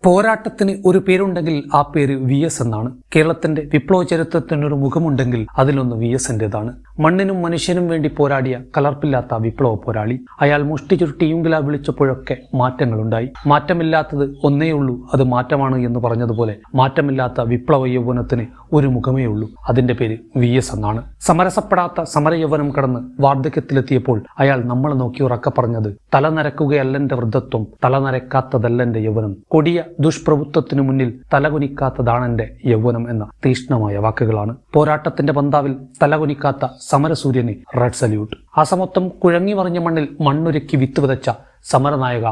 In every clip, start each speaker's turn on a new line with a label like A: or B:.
A: പോരാട്ടത്തിന് ഒരു പേരുണ്ടെങ്കിൽ ആ പേര് VS എന്നാണ്. കേരളത്തിന്റെ വിപ്ലവ ചരിത്രത്തിനൊരു മുഖമുണ്ടെങ്കിൽ അതിലൊന്ന് VSന്റേതാണ്. മണ്ണിനും മനുഷ്യനും വേണ്ടി പോരാടിയ കലർപ്പില്ലാത്ത വിപ്ലവ പോരാളി. അയാൾ മുഷ്ടി ചുരുട്ടി ഇംഗുലാബ് വിളിച്ചപ്പോഴൊക്കെ മാറ്റങ്ങളുണ്ടായി. മാറ്റമില്ലാത്തത് ഒന്നേയുള്ളൂ, അത് മാറ്റമാണ് എന്ന് പറഞ്ഞതുപോലെ മാറ്റമില്ലാത്ത വിപ്ലവ യൗവനത്തിന് ഒരു മുഖമേ ഉള്ളൂ, അതിന്റെ പേര് VS എന്നാണ്. സമരസപ്പെടാത്ത സമരയൗവനം കടന്ന് വാർദ്ധക്യത്തിലെത്തിയപ്പോൾ അയാൾ നമ്മളെ നോക്കി ഉറക്കെ പറഞ്ഞത്, തലനരക്കുകയല്ലെന്റെ വൃദ്ധത്വം, തലനരക്കാത്തതല്ലെന്റെ യൗവനം, കൊടിയ ദുഷ്പ്രഭുത്വത്തിനു മുന്നിൽ തലകുനിക്കാത്തതാണെന്റെ യൗവനം എന്ന തീഷ്ണമായ വാക്കുകളാണ്. പോരാട്ടത്തിന്റെ പന്താവിൽ തലകുനിക്കാത്ത സമരസൂര്യന് റെഡ് സല്യൂട്ട്. അസമത്വം കുഴങ്ങി മറിഞ്ഞ മണ്ണിൽ മണ്ണൊരുക്കി വിത്ത് വിതച്ച സമരനായക,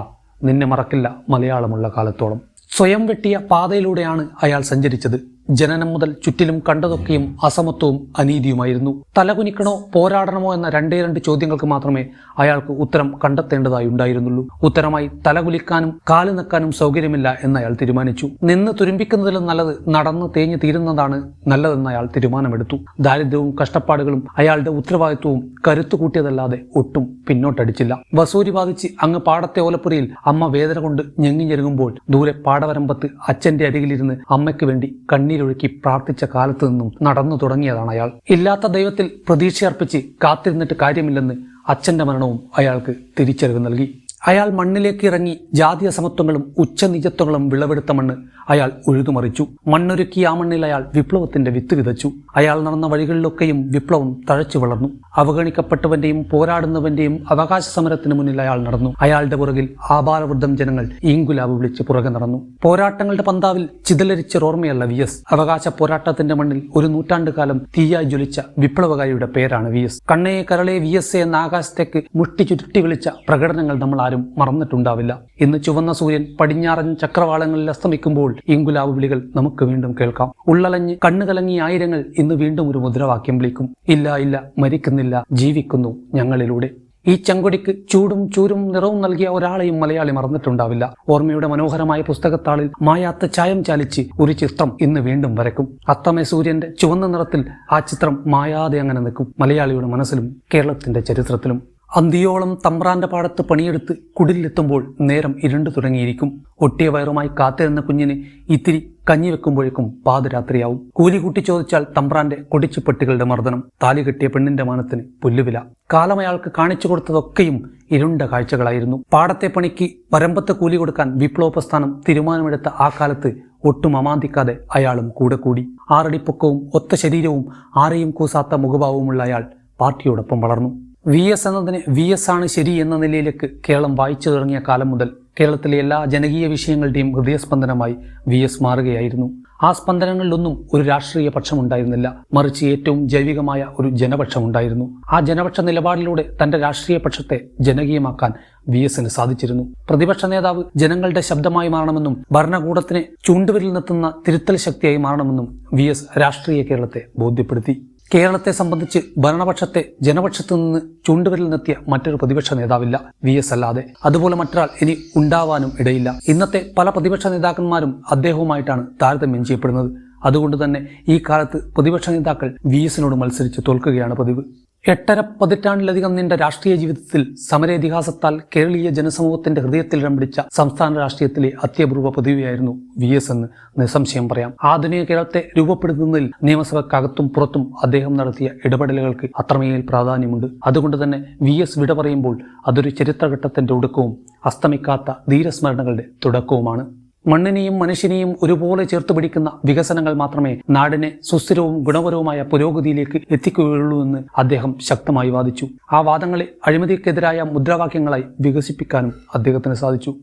A: നിന്നെ മറക്കില്ല മലയാളമുള്ള കാലത്തോളം. സ്വയം വെട്ടിയ പാതയിലൂടെയാണ് അയാൾ സഞ്ചരിച്ചത്. ജനനം മുതൽ ചുറ്റിലും കണ്ടതൊക്കെയും അസമത്വവും അനീതിയുമായിരുന്നു. തലകുനിക്കണോ പോരാടണമോ എന്ന രണ്ട് ചോദ്യങ്ങൾക്ക് മാത്രമേ അയാൾക്ക് ഉത്തരം കണ്ടെത്തേണ്ടതായി ഉണ്ടായിരുന്നുള്ളൂ. ഉത്തരമായി തലകുലിക്കാനും കാല് നിൽക്കാനും സൗകര്യമില്ല എന്ന് അയാൾ തീരുമാനിച്ചു. നിന്ന് തുരുമ്പിക്കുന്നതിലും നല്ലത് നടന്ന് തേഞ്ഞു തീരുന്നതാണ് നല്ലതെന്ന് അയാൾ തീരുമാനമെടുത്തു. ദാരിദ്ര്യവും കഷ്ടപ്പാടുകളും അയാളുടെ ഉത്തരവാദിത്വവും കരുത്തു കൂട്ടിയതല്ലാതെ ഒട്ടും പിന്നോട്ടടിച്ചില്ല. വസൂരി ബാധിച്ച് അങ്ങ് പാടത്തെ ഓലപ്പുരയിൽ അമ്മ വേദന കൊണ്ട് ഞെങ്ങിഞ്ഞെരുങ്ങുമ്പോൾ ദൂരെ പാടവരമ്പത്ത് അച്ഛന്റെ അരികിലിരുന്ന് അമ്മയ്ക്ക് വേണ്ടി കണ്ണീരൊഴുക്കി പ്രാർത്ഥിച്ച കാലത്ത് നിന്നും നടന്നു തുടങ്ങിയതാണ് അയാൾ. ഇല്ലാത്ത ദൈവത്തിൽ പ്രതീക്ഷയർപ്പിച്ച് കാത്തിരുന്നിട്ട് കാര്യമില്ലെന്ന് അച്ഛന്റെ മരണവും അയാൾക്ക് തിരിച്ചറിവ് നൽകി. അയാൾ മണ്ണിലേക്ക് ഇറങ്ങി ജാതി അസമത്വങ്ങളും ഉച്ചനിജത്വങ്ങളും വിളവെടുത്ത മണ്ണ് അയാൾ ഉഴുതുമറിച്ചു. മണ്ണൊരുക്കി ആ മണ്ണിൽ അയാൾ വിപ്ലവത്തിന്റെ വിത്ത് വിതച്ചു. അയാൾ നടന്ന വഴികളിലൊക്കെയും വിപ്ലവം തഴച്ചു വളർന്നു. അവഗണിക്കപ്പെട്ടവന്റെയും പോരാടുന്നവന്റെയും അവകാശ സമരത്തിന് മുന്നിൽ അയാൾ നടന്നു. അയാളുടെ പുറകിൽ ആഭാരവൃദ്ധം ജനങ്ങൾ ഈങ്കുലാബ് വിളിച്ച് പുറകെ നടന്നു. പോരാട്ടങ്ങളുടെ പന്താവിൽ ചിതലരിച്ച ഓർമ്മയല്ല VS. അവകാശ പോരാട്ടത്തിന്റെ മണ്ണിൽ ഒരു നൂറ്റാണ്ട് കാലം തീയായി ജ്വലിച്ച വിപ്ലവകാരിയുടെ പേരാണ് VS. കണ്ണേ കരളെ VS എന്ന ആകാശത്തേക്ക് മുഷ്ടി ചുരുട്ടി വിളിച്ച പ്രകടനങ്ങൾ നമ്മൾ ആരും മറന്നിട്ടുണ്ടാവില്ല. ഇന്ന് ചുവന്ന സൂര്യൻ പടിഞ്ഞാറൻ ചക്രവാളങ്ങളിൽ അസ്തമിക്കുമ്പോൾ ഇങ്കുലാബ് വിളികൾ നമുക്ക് വീണ്ടും കേൾക്കാം. ഉള്ളലഞ്ഞ് കണ്ണുകലങ്ങി ആയിരങ്ങൾ ഇന്ന് വീണ്ടും ഒരു മുദ്രാവാക്യം വിളിക്കും, ഇല്ല ഇല്ല മരിക്കുന്നില്ല, ജീവിക്കുന്നു ഞങ്ങളിലൂടെ. ഈ ചെങ്കൊടിക്ക് ചൂടും ചൂരും നിറവും നൽകിയ ഒരാളെയും മലയാളി മറന്നിട്ടുണ്ടാവില്ല. ഓർമ്മയുടെ മനോഹരമായ പുസ്തകത്താളിൽ മായാത്ത ചായം ചാലിച്ച് ഒരു ചിത്രം ഇന്ന് വീണ്ടും വരക്കും. അത്തമേ സൂര്യന്റെ ചുവന്ന നിറത്തിൽ ആ ചിത്രം മായാതെ അങ്ങനെ നിൽക്കും മലയാളിയുടെ മനസ്സിലും കേരളത്തിന്റെ ചരിത്രത്തിലും. അന്തിയോളം തമ്പ്രാന്റെ പാടത്ത് പണിയെടുത്ത് കുടിലെത്തുമ്പോൾ നേരം ഇരുണ്ടു തുടങ്ങിയിരിക്കും. ഒട്ടിയ വയറുമായി കാത്തിരുന്ന കുഞ്ഞിന് ഇത്തിരി കഞ്ഞി വെക്കുമ്പോഴേക്കും പാതിരാത്രിയാവും. കൂലി കൂട്ടി ചോദിച്ചാൽ തമ്പ്രാന്റെ കൊടിച്ചുപെട്ടികളുടെ മർദ്ദനം, താലി കെട്ടിയ പെണ്ണിന്റെ മാനത്തിന് പുല്ലുവില. കാലം അയാൾക്ക് കാണിച്ചു കൊടുത്തതൊക്കെയും ഇരുണ്ട കാഴ്ചകളായിരുന്നു. പാടത്തെ പണിക്ക് വരമ്പത്ത് കൂലി കൊടുക്കാൻ വിപ്ലവ പ്രസ്ഥാനം തീരുമാനമെടുത്ത ആ കാലത്ത് ഒട്ടും അമാന്തിക്കാതെ അയാളും കൂടെ കൂടി. 6 അടി പൊക്കവും ഒത്ത ശരീരവും ആരെയും കൂസാത്ത മുഖഭാവവുമുള്ള അയാൾ പാർട്ടിയോടൊപ്പം വളർന്നു. VS എന്നതിന് VS ആണ് ശരി എന്ന നിലയിലേക്ക് കേരളം വായിച്ചു തുടങ്ങിയ കാലം മുതൽ കേരളത്തിലെ എല്ലാ ജനകീയ വിഷയങ്ങളുടെയും ഹൃദയസ്പന്ദനമായി VS മാറുകയായിരുന്നു. ആ സ്പന്ദനങ്ങളിലൊന്നും ഒരു രാഷ്ട്രീയ പക്ഷമുണ്ടായിരുന്നില്ല, മറിച്ച് ഏറ്റവും ജൈവികമായ ഒരു ജനപക്ഷമുണ്ടായിരുന്നു. ആ ജനപക്ഷ നിലപാടിലൂടെ തന്റെ രാഷ്ട്രീയ പക്ഷത്തെ ജനകീയമാക്കാൻ VSന് സാധിച്ചിരുന്നു. പ്രതിപക്ഷ നേതാവ് ജനങ്ങളുടെ ശബ്ദമായി മാറണമെന്നും ഭരണകൂടത്തിന് ചൂണ്ടുവിരൽ നിർത്തുന്ന തിരുത്തൽ ശക്തിയായി മാറണമെന്നും VS രാഷ്ട്രീയ കേരളത്തെ ബോധ്യപ്പെടുത്തി. കേരളത്തെ സംബന്ധിച്ച് ഭരണപക്ഷത്തെ ജനപക്ഷത്തു നിന്ന് ചൂണ്ടുവിരൽ നിർത്തിയ മറ്റൊരു പ്രതിപക്ഷ നേതാവില്ല VS അല്ലാതെ. അതുപോലെ മറ്റൊരാൾ ഇനി ഉണ്ടാവാനും ഇടയില്ല. ഇന്നത്തെ പല പ്രതിപക്ഷ നേതാക്കന്മാരും അദ്ദേഹവുമായിട്ടാണ് താരതമ്യം ചെയ്യപ്പെടുന്നത്. അതുകൊണ്ട് തന്നെ ഈ കാലത്ത് പ്രതിപക്ഷ നേതാക്കൾ VSനോട് മത്സരിച്ച് തോൽക്കുകയാണ് പതിവ്. 8.5 പതിറ്റാണ്ടിലധികം നീണ്ട രാഷ്ട്രീയ ജീവിതത്തിൽ സമരേതിഹാസത്താൽ കേരളീയ ജനസമൂഹത്തിന്റെ ഹൃദയത്തിൽ ഇടം പിടിച്ച സംസ്ഥാന രാഷ്ട്രീയത്തിലെ അത്യപൂർവ പദവിയായിരുന്നു VS എന്ന് നിസ്സംശയം പറയാം. ആധുനിക കേരളത്തെ രൂപപ്പെടുത്തുന്നതിൽ നിയമസഭക്കകത്തും പുറത്തും അദ്ദേഹം നടത്തിയ ഇടപെടലുകൾക്ക് അത്രമേൽ പ്രാധാന്യമുണ്ട്. അതുകൊണ്ട് തന്നെ VS വിട പറയുമ്പോൾ അതൊരു ചരിത്രഘട്ടത്തിന്റെ ഒടുക്കവും അസ്തമിക്കാത്ത ധീരസ്മരണകളുടെ തുടക്കവുമാണ്. മണ്ണിനെയും മനുഷ്യനെയും ഒരുപോലെ ചേർത്ത് പിടിക്കുന്ന വികസനങ്ങൾ മാത്രമേ നാടിനെ സുസ്ഥിരവും ഗുണപരവുമായ പുരോഗതിയിലേക്ക് എത്തിക്കുകയുള്ളൂ എന്ന് അദ്ദേഹം ശക്തമായി വാദിച്ചു. ആ വാദങ്ങളെ അഴിമതിക്കെതിരായ മുദ്രാവാക്യങ്ങളായി വികസിപ്പിക്കാനും അദ്ദേഹത്തിന് സാധിച്ചു.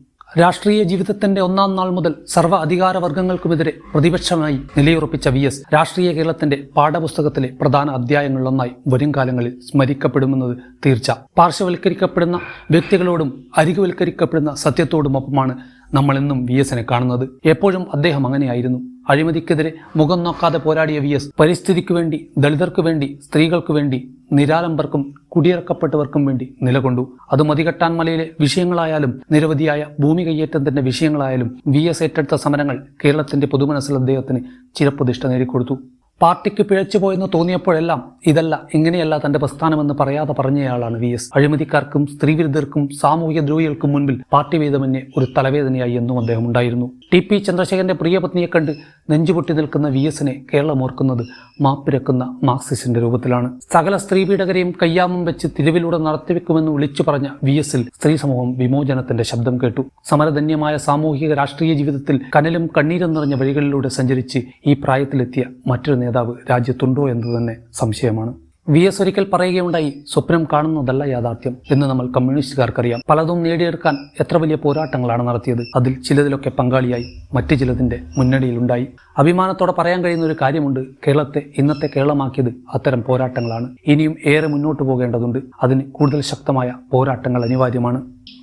A: രാഷ്ട്രീയ ജീവിതത്തിന്റെ ഒന്നാം നാൾ മുതൽ സർവ്വ അധികാരവർഗങ്ങൾക്കുമെതിരെ പ്രതിപക്ഷമായി നിലയുറപ്പിച്ച VS രാഷ്ട്രീയ കേരളത്തിന്റെ പാഠപുസ്തകത്തിലെ പ്രധാന അധ്യായങ്ങളിലൊന്നായി വരും കാലങ്ങളിൽ സ്മരിക്കപ്പെടുമെന്നത് തീർച്ച. പാർശ്വവൽക്കരിക്കപ്പെടുന്ന വ്യക്തികളോടും അരികുവൽക്കരിക്കപ്പെടുന്ന സത്യത്തോടുമൊപ്പമാണ് നമ്മളെന്നും VSനെ കാണുന്നത്. എപ്പോഴും അദ്ദേഹം അങ്ങനെയായിരുന്നു. അഴിമതിക്കെതിരെ മുഖം നോക്കാതെ പോരാടിയ VS പരിസ്ഥിതിക്കു വേണ്ടി, ദളിതർക്കു വേണ്ടി, സ്ത്രീകൾക്കു വേണ്ടി, നിരാലംബർക്കും കുടിയിറക്കപ്പെട്ടവർക്കും വേണ്ടി നിലകൊണ്ടു. അത് മതികെട്ടാൻ മലയിലെ വിഷയങ്ങളായാലും നിരവധിയായ ഭൂമി കയ്യേറ്റത്തിന്റെ വിഷയങ്ങളായാലും VS ഏറ്റെടുത്ത സമരങ്ങൾ കേരളത്തിന്റെ പൊതുമനസ്സിൽ അദ്ദേഹത്തിന് ചിരപ്രതിഷ്ഠ നേടിക്കൊടുത്തു. പാർട്ടിക്ക് പിഴച്ചുപോയെന്ന് തോന്നിയപ്പോഴെല്ലാം ഇതല്ല, ഇങ്ങനെയല്ല തന്റെ പ്രസ്ഥാനമെന്ന് പറയാതെ പറഞ്ഞയാളാണ് VS. അഴിമതിക്കാർക്കും സ്ത്രീവിരുദ്ധർക്കും സാമൂഹ്യ ദ്രോഹികൾക്കും മുൻപിൽ പാർട്ടി വേദമന്യേ ഒരു തലവേദനയായി എന്നും അദ്ദേഹം ഉണ്ടായിരുന്നു. ടി.പി. ചന്ദ്രശേഖരന്റെ പ്രിയപത്നിയെ കണ്ട് നെഞ്ചുപൊട്ടി നിൽക്കുന്ന VSനെ കേരളം ഓർക്കുന്നത് മാപ്പിരക്കുന്ന മാർക്സിസ്റ്റിന്റെ രൂപത്തിലാണ്. സകല സ്ത്രീപീഡകരെയും കയ്യാമം വെച്ച് തിരുവിലൂടെ നടത്തിവെക്കുമെന്ന് വിളിച്ചു പറഞ്ഞ VSൽ സ്ത്രീ സമൂഹം വിമോചനത്തിന്റെ ശബ്ദം കേട്ടു. സമരധന്യമായ സാമൂഹിക രാഷ്ട്രീയ ജീവിതത്തിൽ കനലും കണ്ണീരും നിറഞ്ഞ വഴികളിലൂടെ സഞ്ചരിച്ച് ഈ പ്രായത്തിലെത്തിയ മറ്റൊരു നേതാവ് രാജ്യത്തുണ്ടോ എന്ന് തന്നെ സംശയമാണ്. VS ഒരിക്കൽ പറയുകയുണ്ടായി, സ്വപ്നം കാണുന്നതല്ല യാഥാർത്ഥ്യം എന്ന് നമ്മൾ കമ്മ്യൂണിസ്റ്റുകാർക്കറിയാം. പലതും നേടിയെടുക്കാൻ എത്ര വലിയ പോരാട്ടങ്ങളാണ് നടത്തിയത്. അതിൽ ചിലതിലൊക്കെ പങ്കാളിയായി, മറ്റു ചിലതിന്റെ മുന്നണിയിലുണ്ടായി. അഭിമാനത്തോടെ പറയാൻ കഴിയുന്ന ഒരു കാര്യമുണ്ട്, കേരളത്തെ ഇന്നത്തെ കേരളമാക്കിയത് അത്തരം പോരാട്ടങ്ങളാണ്. ഇനിയും ഏറെ മുന്നോട്ട് പോകേണ്ടതുണ്ട്. അതിന് കൂടുതൽ ശക്തമായ പോരാട്ടങ്ങൾ അനിവാര്യമാണ്.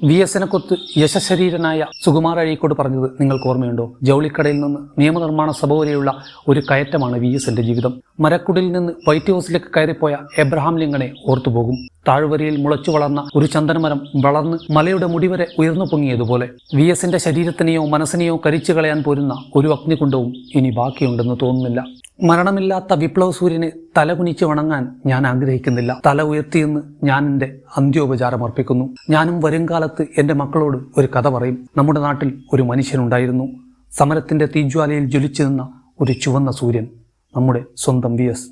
A: VSനെ കൊത്ത് യശശരീരനായ സുകുമാർ അഴീക്കോട് പറഞ്ഞത് നിങ്ങൾക്ക് ഓർമ്മയുണ്ടോ? ജൗളിക്കടയിൽ നിന്ന് നിയമനിർമ്മാണ സഭ വരെയുള്ള ഒരു കയറ്റമാണ് VSന്റെ ജീവിതം. മരക്കുടിൽ നിന്ന് വൈറ്റ് ഹൗസിലേക്ക് കയറിപ്പോയ എബ്രഹാം ലിങ്കണെ ഓർത്തുപോകും. താഴ്വരയിൽ മുളച്ചു വളർന്ന ഒരു ചന്ദനമരം വളർന്ന് മലയുടെ മുടിവരെ ഉയർന്നു പൊങ്ങിയതുപോലെ VSന്റെ ശരീരത്തിനെയോ മനസ്സിനെയോ കരിച്ചു കളയാൻ പോരുന്ന ഒരു അഗ്നികുണ്ഡവും ഇനി ബാക്കിയുണ്ടെന്ന് തോന്നുന്നില്ല. മരണമില്ലാത്ത വിപ്ലവ സൂര്യനെ തലകുനിച്ച് വണങ്ങാൻ ഞാൻ ആഗ്രഹിക്കുന്നില്ല. തല ഉയർത്തിയെന്ന് ഞാൻ എൻ്റെ അന്ത്യോപചാരം അർപ്പിക്കുന്നു. ഞാനും വരുംകാലത്ത് എൻ്റെ മക്കളോട് ഒരു കഥ പറയും. നമ്മുടെ നാട്ടിൽ ഒരു മനുഷ്യനുണ്ടായിരുന്നു. സമരത്തിൻ്റെ തീജ്വാലയിൽ ജ്വലിച്ചു നിന്ന ഒരു ചുവന്ന സൂര്യൻ, നമ്മുടെ സ്വന്തം VS.